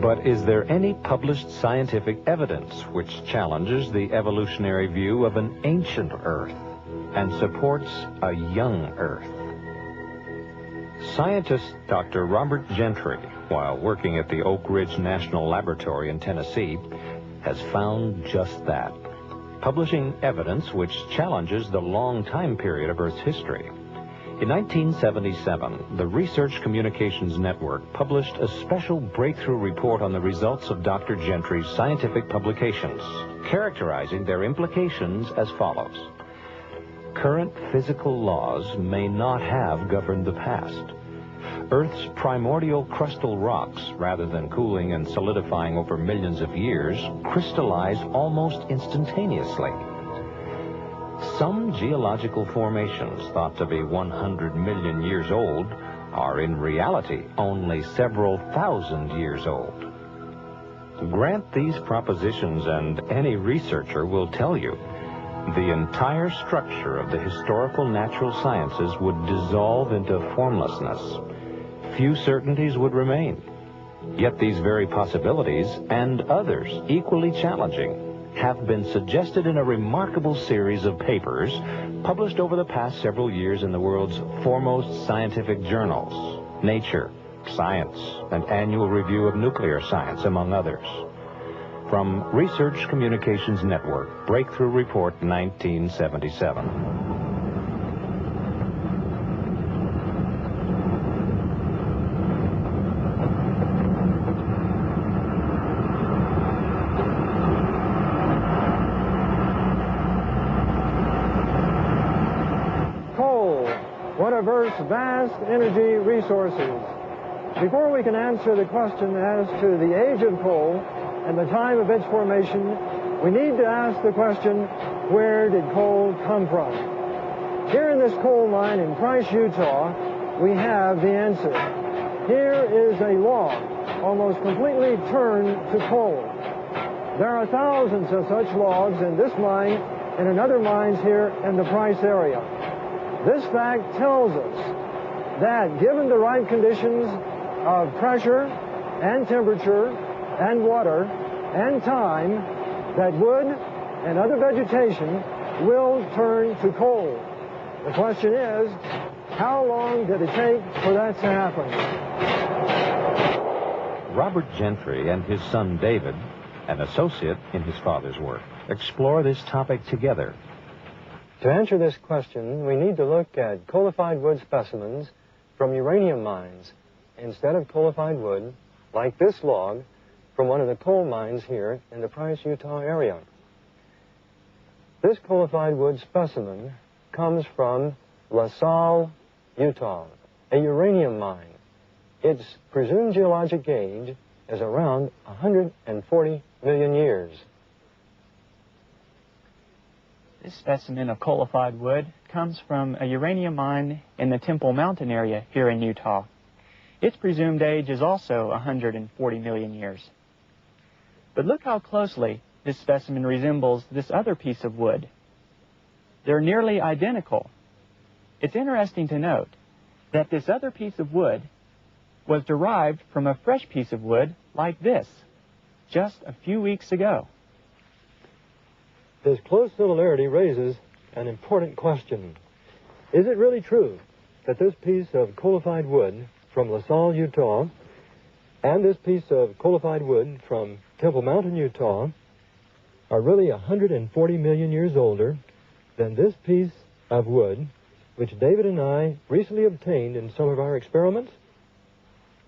But is there any published scientific evidence which challenges the evolutionary view of an ancient Earth and supports a young Earth? Scientist Dr. Robert Gentry, while working at the Oak Ridge National Laboratory in Tennessee, has found just that, publishing evidence which challenges the long time period of Earth's history. In 1977, the Research Communications Network published a special breakthrough report on the results of Dr. Gentry's scientific publications, characterizing their implications as follows. Current physical laws may not have governed the past. Earth's primordial crustal rocks, rather than cooling and solidifying over millions of years, crystallize almost instantaneously. Some geological formations thought to be 100 million years old are in reality only several thousand years old. Grant these propositions and any researcher will tell you the entire structure of the historical natural sciences would dissolve into formlessness. Few certainties would remain. Yet these very possibilities, and others equally challenging, have been suggested in a remarkable series of papers published over the past several years in the world's foremost scientific journals, Nature, Science, and Annual Review of Nuclear Science, among others. From Research Communications Network, Breakthrough Report 1977. One of Earth's vast energy resources. Before we can answer the question as to the age of coal and the time of its formation, we need to ask the question, where did coal come from? Here in this coal mine in Price, Utah, we have the answer. Here is a log, almost completely turned to coal. There are thousands of such logs in this mine and in other mines here in the Price area. This fact tells us that given the right conditions of pressure and temperature and water and time, that wood and other vegetation will turn to coal. The question is, how long did it take for that to happen? Robert Gentry and his son David, an associate in his father's work, explore this topic together. To answer this question, we need to look at coalified wood specimens from uranium mines instead of coalified wood, like this log, from one of the coal mines here in the Price, Utah area. This coalified wood specimen comes from La Salle, Utah, a uranium mine. Its presumed geologic age is around 140 million years. This specimen of coalified wood comes from a uranium mine in the Temple Mountain area here in Utah. Its presumed age is also 140 million years. But look how closely this specimen resembles this other piece of wood. They're nearly identical. It's interesting to note that this other piece of wood was derived from a fresh piece of wood like this, just a few weeks ago. This close similarity raises an important question. Is it really true that this piece of coalified wood from La Salle, Utah, and this piece of coalified wood from Temple Mountain, Utah, are really 140 million years older than this piece of wood, which David and I recently obtained in some of our experiments?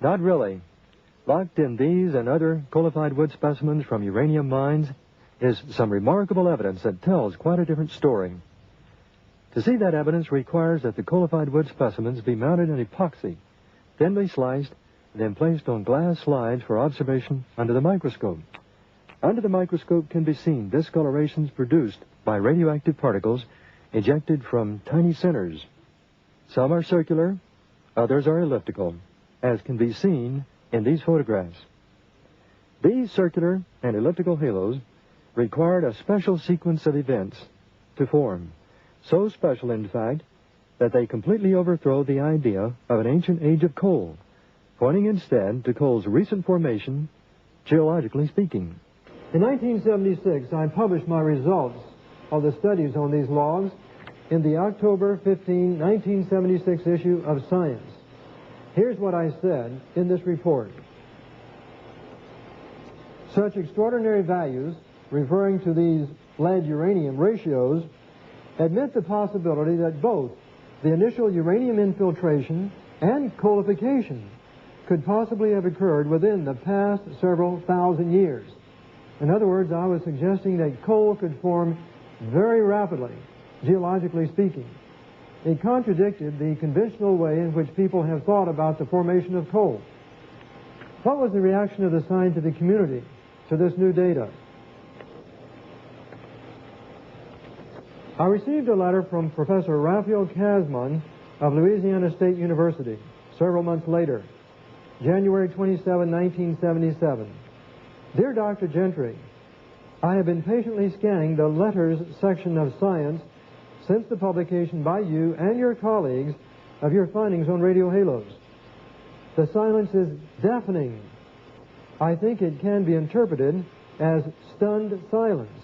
Not really. Locked in these and other coalified wood specimens from uranium mines is some remarkable evidence that tells quite a different story. To see that evidence requires that the coalified wood specimens be mounted in epoxy, thinly sliced, and then placed on glass slides for observation under the microscope. Under the microscope can be seen discolorations produced by radioactive particles ejected from tiny centers. Some are circular, others are elliptical, as can be seen in these photographs. These circular and elliptical halos required a special sequence of events to form. So special, in fact, that they completely overthrow the idea of an ancient age of coal, pointing instead to coal's recent formation geologically speaking. In 1976, I published my results of the studies on these logs in the October 15, 1976 issue of Science. Here's what I said in this report. Such extraordinary values, referring to these lead-uranium ratios, admit the possibility that both the initial uranium infiltration and coalification could possibly have occurred within the past several thousand years. In other words, I was suggesting that coal could form very rapidly, geologically speaking. It contradicted the conventional way in which people have thought about the formation of coal. What was the reaction of the scientific community to this new data? I received a letter from Professor Raphael Kazman of Louisiana State University several months later, January 27, 1977. Dear Dr. Gentry, I have been patiently scanning the letters section of Science since the publication by you and your colleagues of your findings on radio halos. The silence is deafening. I think it can be interpreted as stunned silence.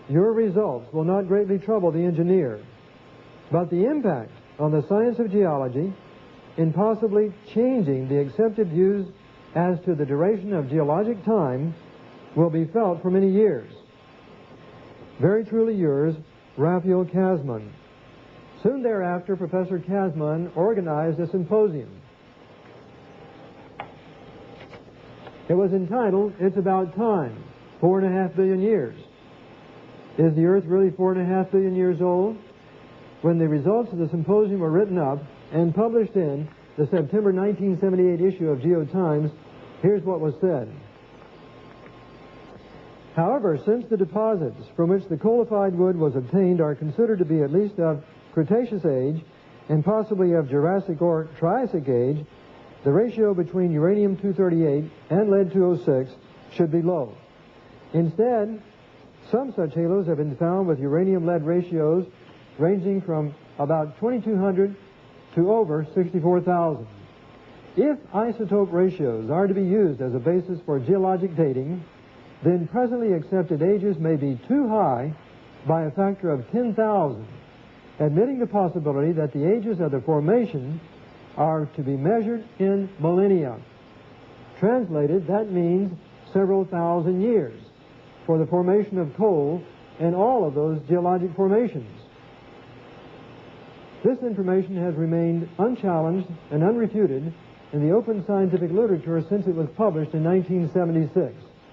Your results will not greatly trouble the engineer, but the impact on the science of geology in possibly changing the accepted views as to the duration of geologic time will be felt for many years. Very truly yours, Raphael Kazman. Soon thereafter, Professor Kazman organized a symposium. It was entitled, It's About Time, 4.5 billion years. Is the Earth really 4.5 billion years old? When the results of the symposium were written up and published in the September 1978 issue of GeoTimes, here's what was said. However, since the deposits from which the coalified wood was obtained are considered to be at least of Cretaceous age and possibly of Jurassic or Triassic age, the ratio between uranium-238 and lead-206 should be low. Instead, some such halos have been found with uranium-lead ratios ranging from about 2,200 to over 64,000. If isotope ratios are to be used as a basis for geologic dating, then presently accepted ages may be too high by a factor of 10,000, admitting the possibility that the ages of the formation are to be measured in millennia. Translated, that means several thousand years for the formation of coal and all of those geologic formations. This information has remained unchallenged and unrefuted in the open scientific literature since it was published in 1976.